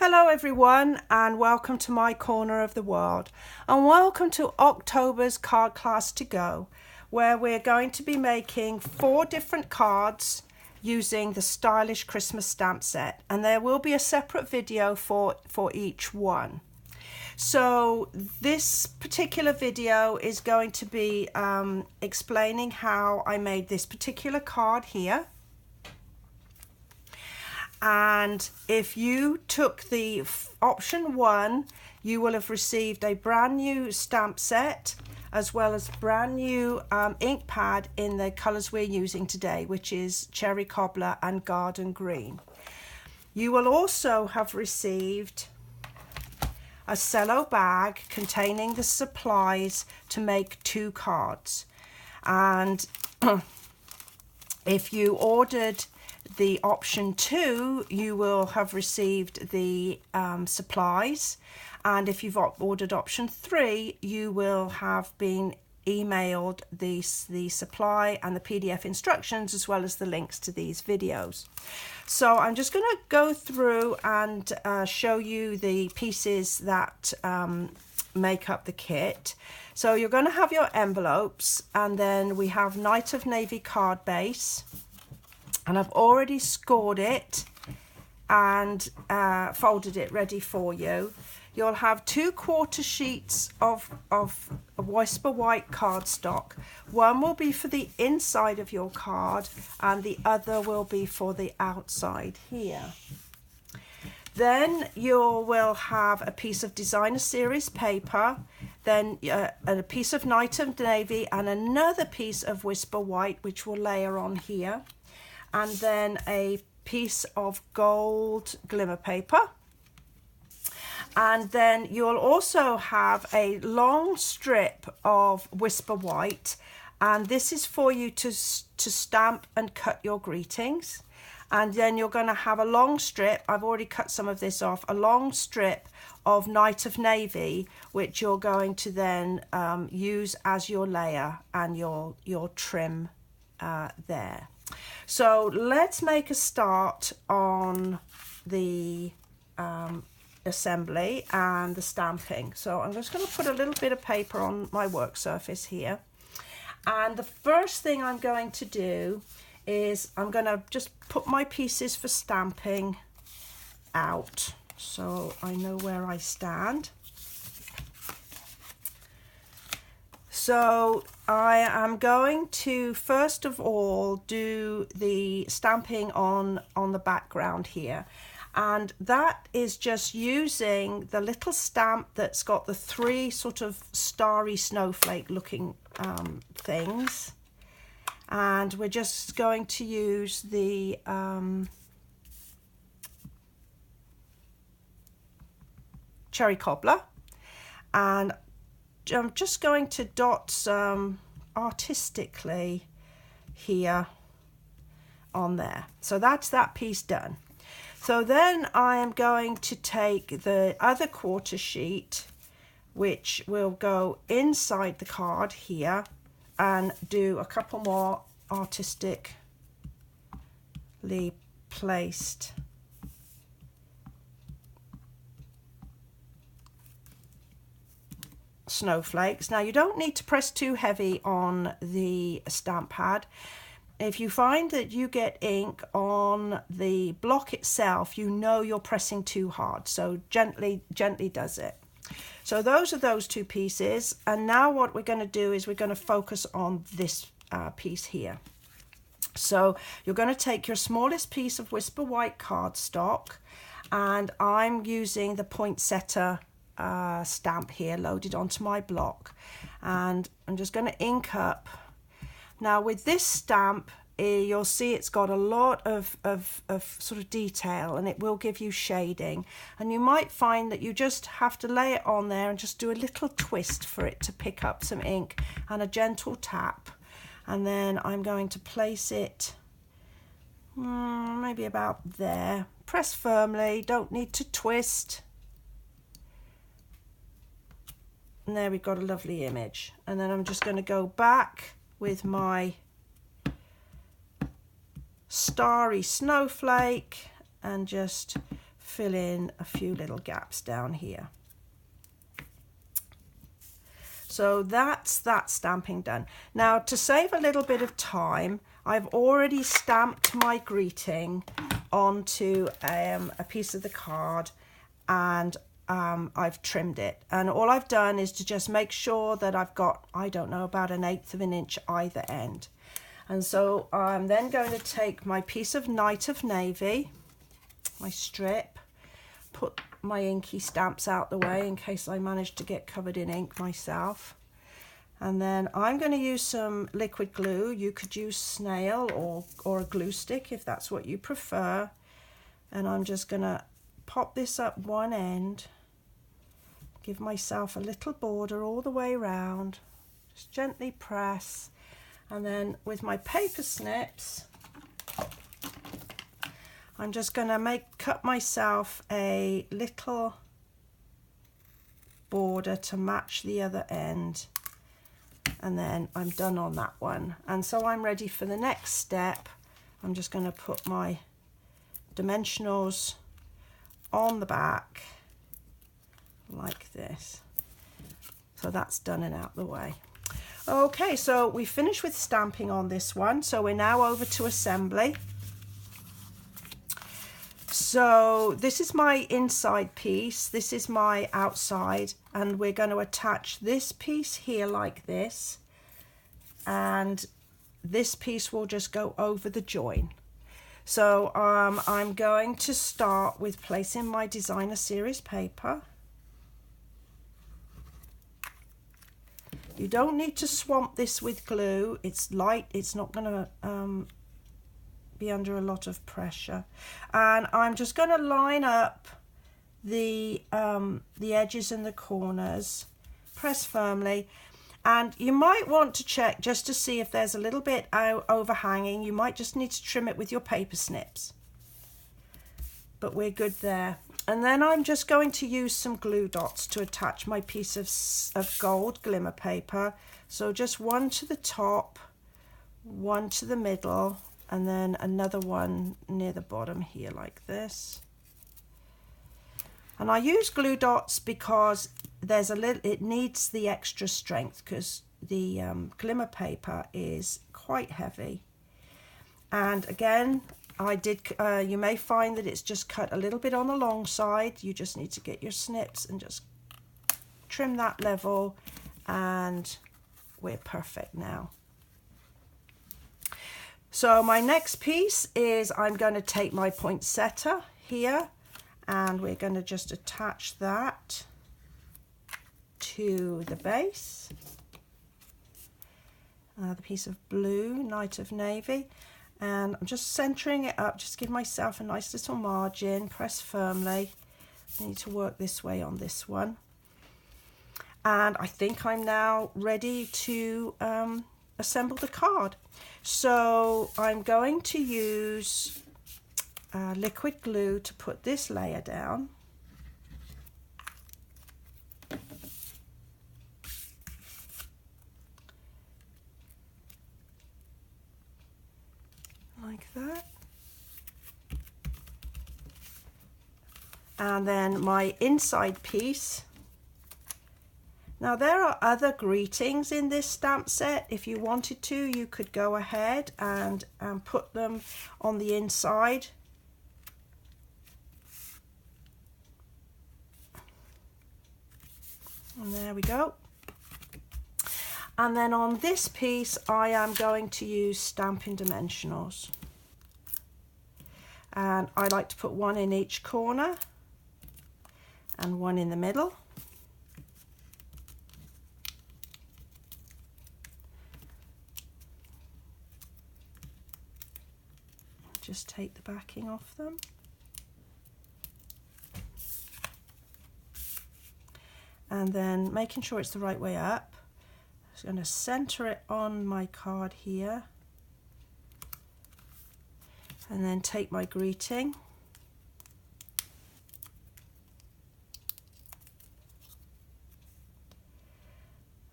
Hello everyone, and welcome to my corner of the world, and welcome to October's card class to go, where we're going to be making 4 different cards using the stylish Christmas stamp set, and there will be a separate video for each one. So this particular video is going to be explaining how I made this particular card here. And if you took the option 1, you will have received a brand new stamp set as well as brand new ink pad in the colours we're using today, which is Cherry Cobbler and Garden Green. You will also have received a cello bag containing the supplies to make 2 cards. And if you ordered the option 2, you will have received the supplies, and if you've ordered option 3, you will have been emailed the supply and the PDF instructions as well as the links to these videos. So I'm just going to go through and show you the pieces that make up the kit. So you're going to have your envelopes, and then we have Night of Navy card base. And I've already scored it and folded it ready for you. You'll have 2 quarter sheets of Whisper White cardstock. One will be for the inside of your card and the other will be for the outside here. Then you will have a piece of Designer Series paper, then a piece of Night of Navy and another piece of Whisper White, which will layer on here. And then a piece of gold glimmer paper. And then you'll also have a long strip of Whisper White, and this is for you to stamp and cut your greetings. And then you're going to have a long strip, I've already cut some of this off, a long strip of Night of Navy, which you're going to then use as your layer and your trim there. So let's make a start on the assembly and the stamping. So I'm just going to put a little bit of paper on my work surface here. And the first thing I'm going to do is I'm going to just put my pieces for stamping out so I know where I stand. So I am going to first of all do the stamping on the background here, and that is just using the little stamp that's got the 3 sort of starry snowflake looking things, and we're just going to use the Cherry Cobbler, and I'm just going to dot some artistically here on there. So that's that piece done. So then I am going to take the other quarter sheet, which will go inside the card here, and do a couple more artistically placed snowflakes. Now you don't need to press too heavy on the stamp pad. If you find that you get ink on the block itself, you know you're pressing too hard, so gently does it. So those are those 2 pieces, and now what we're going to do is we're going to focus on this piece here. So you're going to take your smallest piece of Whisper White cardstock, and I'm using the poinsettia stamp here loaded onto my block, and I'm just going to ink up. Now with this stamp, you'll see it's got a lot of sort of detail, and it will give you shading, and you might find that you just have to lay it on there and just do a little twist for it to pick up some ink and a gentle tap. And then I'm going to place it maybe about there. Press firmly, don't need to twist. And there we've got a lovely image. And then I'm just going to go back with my starry snowflake and just fill in a few little gaps down here. So that's that stamping done. Now, to save a little bit of time, I've already stamped my greeting onto a piece of the card, and I've trimmed it. And all I've done is to just make sure that I've got, I don't know, about 1/8 of an inch either end. And so I'm then going to take my piece of Night of Navy, my strip, put my inky stamps out the way in case I manage to get covered in ink myself. And then I'm going to use some liquid glue. You could use snail or a glue stick if that's what you prefer. And I'm just going to pop this up one end, give myself a little border all the way around, just gently press, and then with my paper snips, I'm just going to cut myself a little border to match the other end, and then I'm done on that one. And so I'm ready for the next step. I'm just going to put my dimensionals on the back like this. So that's done and out the way. Okay, so we finished with stamping on this one, so we're now over to assembly. So this is my inside piece, this is my outside, and we're going to attach this piece here like this, and this piece will just go over the join. So I'm going to start with placing my designer series paper. You don't need to swamp this with glue, it's light, it's not going to be under a lot of pressure. And I'm just going to line up the edges and the corners, press firmly, and you might want to check just to see if there's a little bit overhanging. You might just need to trim it with your paper snips, but we're good there. And then I'm just going to use some glue dots to attach my piece of gold glimmer paper. So just one to the top, one to the middle, and then another one near the bottom here like this. And I use glue dots because there's it needs the extra strength, because the glimmer paper is quite heavy. And again, you may find that it's just cut a little bit on the long side. You just need to get your snips and just trim that level, and we're perfect now. So my next piece is I'm going to take my poinsettia here, and we're going to just attach that to the base. The piece of blue, Night of Navy, and I'm just centering it up, just give myself a nice little margin, press firmly. I need to work this way on this one. And I think I'm now ready to assemble the card. So I'm going to use liquid glue to put this layer down. Like that. And then my inside piece. Now there are other greetings in this stamp set. If you wanted to, you could go ahead and put them on the inside. And there we go. And then on this piece, I am going to use Stampin' Dimensionals. And I like to put one in each corner and one in the middle. Just take the backing off them. And then making sure it's the right way up. I'm going to center it on my card here. And then take my greeting.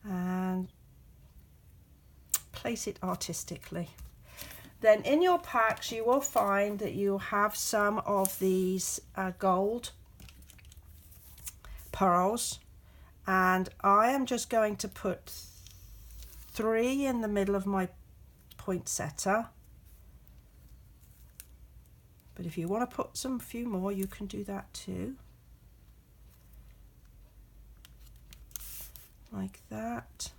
And place it artistically. Then in your packs you will find that you have some of these gold pearls, and I am just going to put 3 in the middle of my poinsettia. But if you want to put some few more, you can do that too. Like that.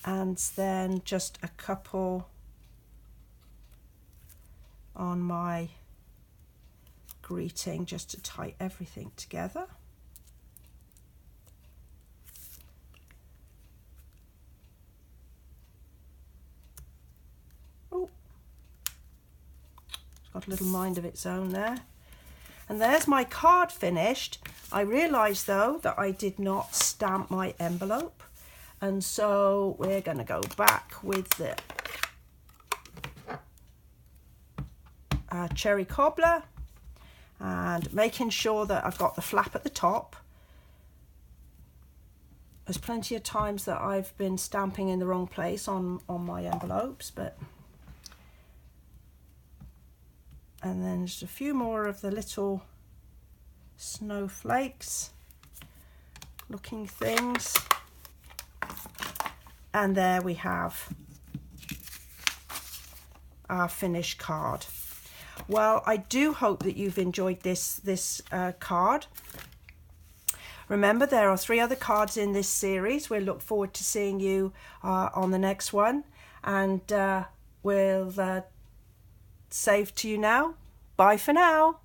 And then just a couple on my greeting, just to tie everything together. Oh, it's got a little mind of its own there. And there's my card finished. I realised though that I did not stamp my envelope, and so we're going to go back with the Cherry Cobbler and making sure that I've got the flap at the top. There's plenty of times that I've been stamping in the wrong place on my envelopes, but and then just a few more of the little snowflakes looking things, and there we have our finished card. Well, I do hope that you've enjoyed this card. Remember, there are 3 other cards in this series. We'll look forward to seeing you on the next one, and we'll save to you now. Bye for now.